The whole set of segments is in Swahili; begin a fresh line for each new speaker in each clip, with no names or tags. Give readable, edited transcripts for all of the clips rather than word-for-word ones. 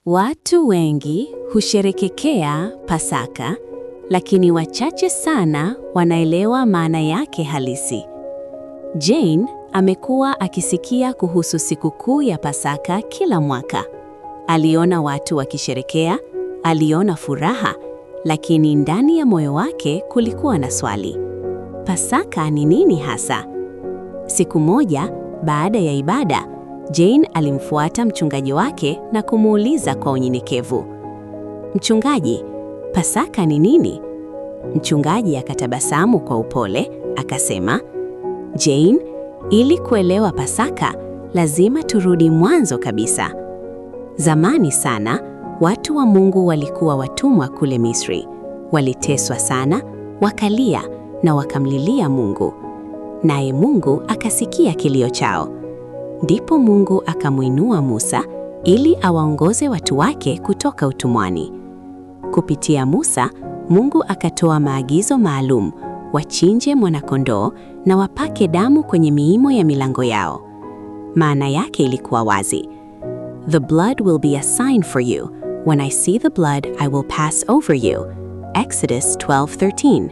Watu wengi husherekea Pasaka, lakini wachache sana wanaelewa maana yake halisi. Jane amekuwa akisikia kuhusu sikukuu ya Pasaka kila mwaka. Aliona watu wakisherekea, aliona furaha, lakini ndani ya moyo wake kulikuwa na swali. Pasaka ni nini hasa? Siku moja, baada ya ibada, Jane alimfuata mchungaji wake na kumuuliza kwa unyenyekevu, "Mchungaji, Pasaka ni nini?" Mchungaji akatabasamu kwa upole, akasema, "Jane, ili kuelewa Pasaka, lazima turudi mwanzo kabisa. Zamani sana, watu wa Mungu walikuwa watumwa kule Misri. Waliteswa sana, wakalia na wakamlilia Mungu. Naye Mungu akasikia kilio chao. Ndipo Mungu akamuinua Musa ili awaongoze watu wake kutoka utumwani. Kupitia Musa, Mungu akatoa maagizo maalum: wachinje mwana-kondoo na wapake damu kwenye miimo ya milango yao. Maana yake ilikuwa wazi: "The blood will be a sign for you. When I see the blood, I will pass over you." Exodus 12:13.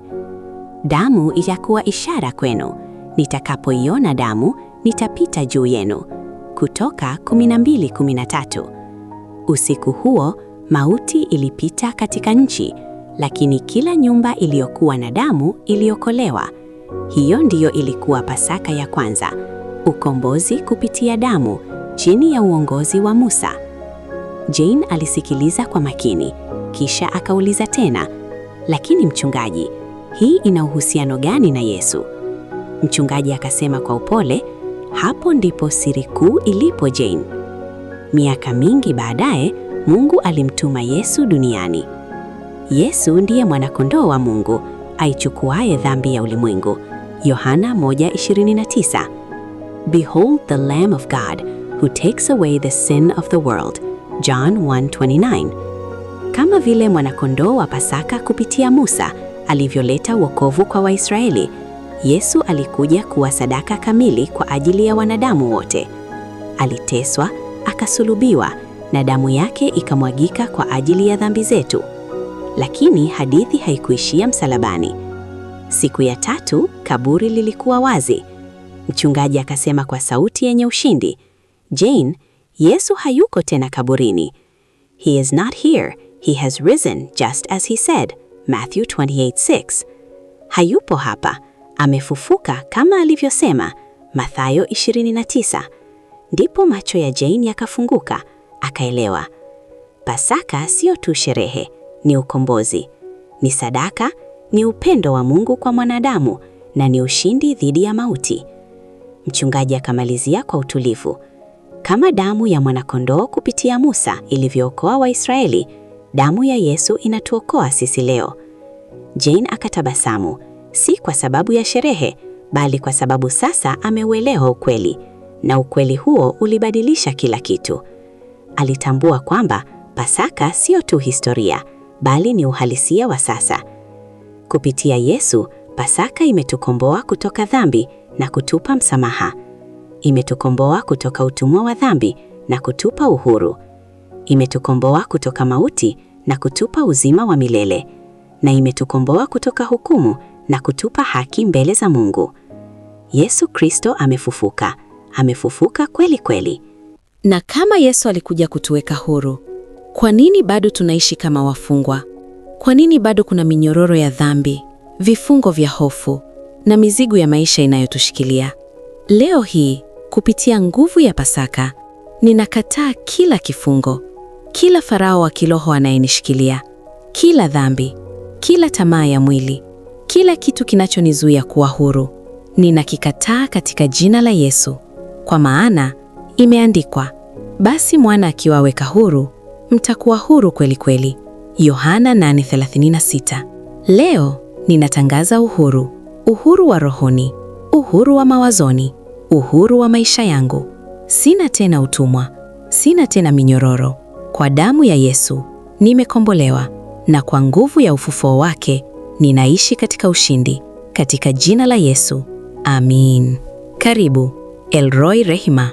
Damu itakuwa ishara kwenu. Nitakapoiona damu, nitapita juu yenu. Kutoka 12:13. Usiku huo, mauti ilipita katika nchi, lakini kila nyumba iliyokuwa na damu iliokolewa. Hiyo ndiyo ilikuwa Pasaka ya kwanza, ukombozi kupitia damu, chini ya uongozi wa Musa. Jane alisikiliza kwa makini, kisha akauliza tena, "Lakini mchungaji, hii ina uhusiano gani na Yesu?" Mchungaji akasema kwa upole, "Hapo ndipo siri kuu ilipo, Jane. Miaka mingi baadaye, Mungu alimtuma Yesu duniani. Yesu ndiye mwana-kondoo wa Mungu, aichukuaye dhambi ya ulimwengu. Yohana 1:29. Behold the Lamb of God, who takes away the sin of the world. John 1:29. Kama vile mwana-kondoo wa Pasaka kupitia Musa alivyoleta wokovu kwa Waisraeli, Yesu alikuja kuwa sadaka kamili kwa ajili ya wanadamu wote. Aliteswa, akasulubiwa, na damu yake ikamwagika kwa ajili ya dhambi zetu. Lakini hadithi haikuishia msalabani. Siku ya tatu, kaburi lilikuwa wazi. Mchungaji akasema kwa sauti yenye ushindi, "Jane, Yesu hayuko tena kaburini. He is not here. He has risen just as he said." Matthew 28:6. Hayupo hapa. Amefufuka kama alivyosema, Mathayo 29. Ndipo macho ya Jane yakafunguka, akaelewa. Pasaka sio tu sherehe, ni ukombozi. Ni sadaka, ni upendo wa Mungu kwa mwanadamu, na ni ushindi dhidi ya mauti. Mchungaji akamalizia kwa utulivu, "Kama damu ya mwana-kondoo kupitia Musa ilivyookoa Waisraeli, damu ya Yesu inatuokoa sisi leo." Jane akatabasamu, si kwa sababu ya sherehe, bali kwa sababu sasa ameuelewa ukweli, na ukweli huo ulibadilisha kila kitu. Alitambua kwamba Pasaka sio tu historia, bali ni uhalisia wa sasa. Kupitia Yesu, Pasaka imetukomboa kutoka dhambi na kutupa msamaha. Imetukomboa kutoka utumwa wa dhambi na kutupa uhuru. Imetukomboa kutoka mauti na kutupa uzima wa milele. Na imetukomboa kutoka hukumu na kutupa haki mbele za Mungu. Yesu Kristo amefufuka. Amefufuka kweli kweli.
Na kama Yesu alikuja kutuweka huru, kwa nini bado tunaishi kama wafungwa? Kwa nini bado kuna minyororo ya dhambi, vifungo vya hofu na mizigo ya maisha inayotushikilia? Leo hii, kupitia nguvu ya Pasaka, ninakataa kila kifungo, kila farao wa kiroho anayenishikilia, kila dhambi, kila tamaa ya mwili, kila kitu kinachonizuia kuwa huru. Ninakikataa katika jina la Yesu. Kwa maana imeandikwa, "Basi mwana akiwaweka huru, mtakuwa huru kweli kweli." Yohana 8:36. Leo ninatangaza uhuru, uhuru wa rohoni, uhuru wa mawazoni, uhuru wa maisha yangu. Sina tena utumwa, sina tena minyororo. Kwa damu ya Yesu nimekombolewa, na kwa nguvu ya ufufuo wake ninaishi katika ushindi. Katika jina la Yesu, amin. Karibu El Roi Rehema.